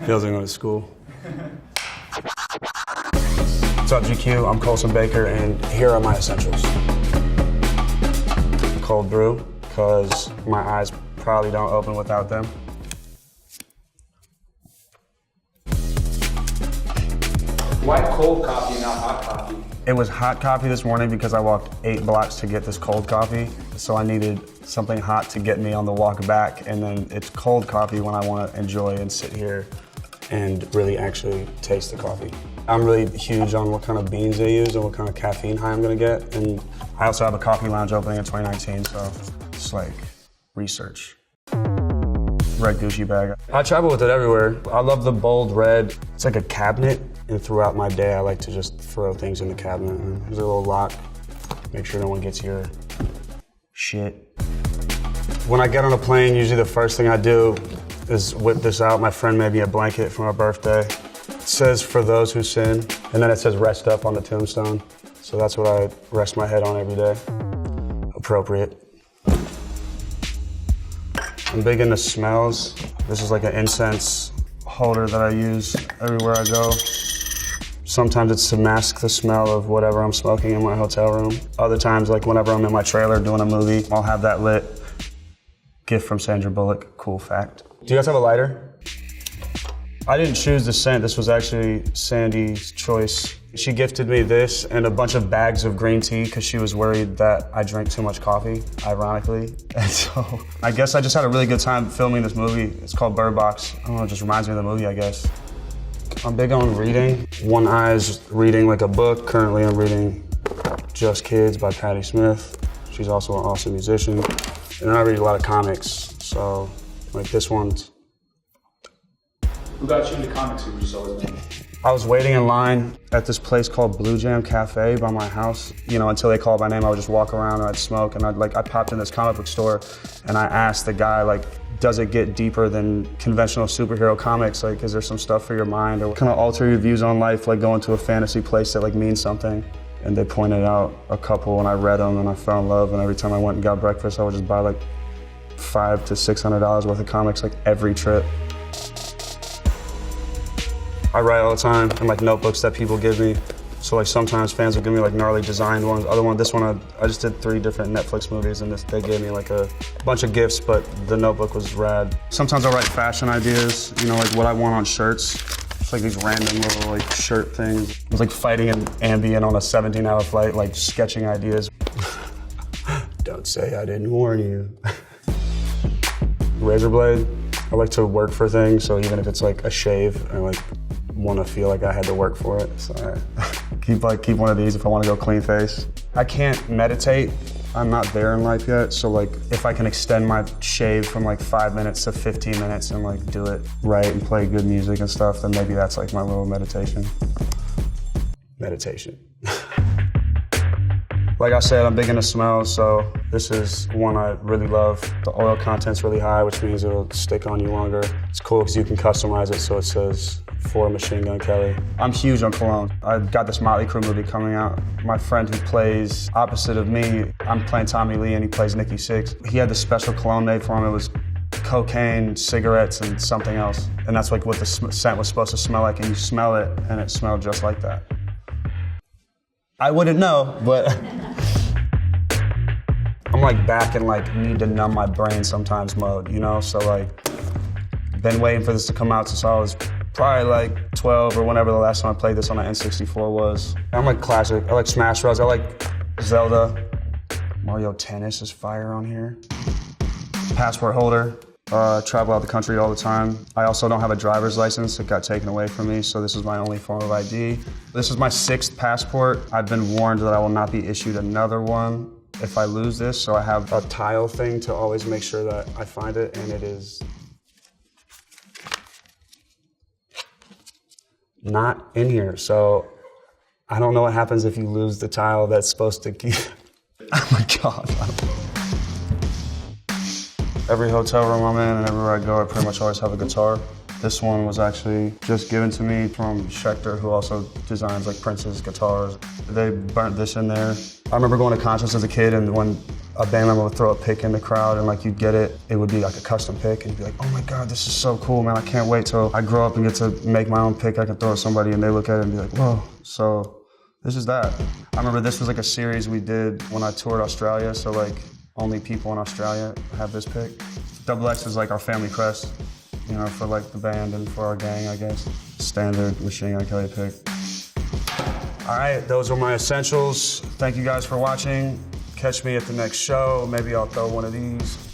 Feels like going to school. What's up, GQ? I'm Colson Baker, and here are my essentials. Cold brew, because my eyes probably don't open without them. Why cold coffee, not hot coffee? It was hot coffee this morning because I walked 8 blocks to get this cold coffee. So I needed something hot to get me on the walk back. And then it's cold coffee when I want to enjoy and sit here and really actually taste the coffee. I'm really huge on what kind of beans they use and what kind of caffeine high I'm going to get. And I also have a coffee lounge opening in 2019, so it's like research. Red Gucci bag. I travel with it everywhere. I love the bold red. It's like a cabinet, and throughout my day I like to just throw things in the cabinet. And there's a little lock. Make sure no one gets your shit. When I get on a plane, usually the first thing I do is whip this out. My friend made me a blanket for my birthday. It says, "For those who sin," and then it says, "Rest up" on the tombstone. So that's what I rest my head on every day. Appropriate. I'm big into smells. This is like an incense holder that I use everywhere I go. Sometimes it's to mask the smell of whatever I'm smoking in my hotel room. Other times, like whenever I'm in my trailer doing a movie, I'll have that lit. Gift from Sandra Bullock, cool fact. Do you guys have a lighter? I didn't choose the scent. This was actually Sandy's choice. She gifted me this and a bunch of bags of green tea because she was worried that I drank too much coffee, ironically. And so I guess I just had a really good time filming this movie. It's called Bird Box. I don't know, it just reminds me of the movie, I guess. I'm big on reading. One eye's reading like a book. Currently I'm reading Just Kids by Patti Smith. She's also an awesome musician. And then I read a lot of comics. So like this one's. Who got you into comics? Who you saw his name? I was waiting in line at this place called Blue Jam Cafe by my house. You know, until they called my name, I would just walk around and I'd smoke. And I popped in this comic book store and I asked the guy, like, does it get deeper than conventional superhero comics? Like, is there some stuff for your mind? Or kind of alter your views on life, like going to a fantasy place that like means something? And they pointed out a couple and I read them and I fell in love. And every time I went and got breakfast, I would just buy like $500 to $600 worth of comics, like every trip. I write all the time in like notebooks that people give me. So like sometimes fans will give me like gnarly designed ones. This one, I just did 3 different Netflix movies and they gave me like a bunch of gifts, but the notebook was rad. Sometimes I'll write fashion ideas, you know, like what I want on shirts. It's like these random little like shirt things. It was like fighting an Ambien on a 17-hour flight, like sketching ideas. Don't say I didn't warn you. Razor blade. I like to work for things, so even if it's like a shave, I like want to feel like I had to work for it. So I keep one of these if I want to go clean face. I can't meditate. I'm not there in life yet. So like if I can extend my shave from like 5 minutes to 15 minutes and like do it right and play good music and stuff, then maybe that's like my little meditation. Meditation. Like I said, I'm big into smells, so this is one I really love. The oil content's really high, which means it'll stick on you longer. It's cool because you can customize it so it says, "For Machine Gun Kelly." I'm huge on cologne. I've got this Motley Crue movie coming out. My friend who plays opposite of me, I'm playing Tommy Lee and he plays Nikki Sixx. He had this special cologne made for him. It was cocaine, cigarettes, and something else. And that's like what the scent was supposed to smell like, and you smell it and it smelled just like that. I wouldn't know, but I'm like back in like need to numb my brain sometimes mode, you know? So like, been waiting for this to come out since I was probably like 12 or whenever the last time I played this on an N64 was. I'm like classic, I like Smash Bros, I like Zelda. Mario Tennis is fire on here. Passport holder. Travel out the country all the time. I also don't have a driver's license. It got taken away from me, so this is my only form of ID. This is my 6th passport. I've been warned that I will not be issued another one if I lose this, so I have a tile thing to always make sure that I find it, and it is not in here. So I don't know what happens if you lose the tile that's supposed to keep. Oh my God. Every hotel room I'm in and everywhere I go, I pretty much always have a guitar. This one was actually just given to me from Schecter, who also designs like Prince's guitars. They burnt this in there. I remember going to concerts as a kid, and when a band member would throw a pick in the crowd and like you'd get it, it would be like a custom pick, and you'd be like, oh my God, this is so cool, man. I can't wait till I grow up and get to make my own pick I can throw at somebody, and they look at it and be like, whoa. So this is that. I remember this was like a series we did when I toured Australia, so like only people in Australia have this pick. XX is like our family crest, you know, for like the band and for our gang, I guess. Standard Machine Gun Kelly pick. All right, those were my essentials. Thank you guys for watching. Catch me at the next show. Maybe I'll throw one of these.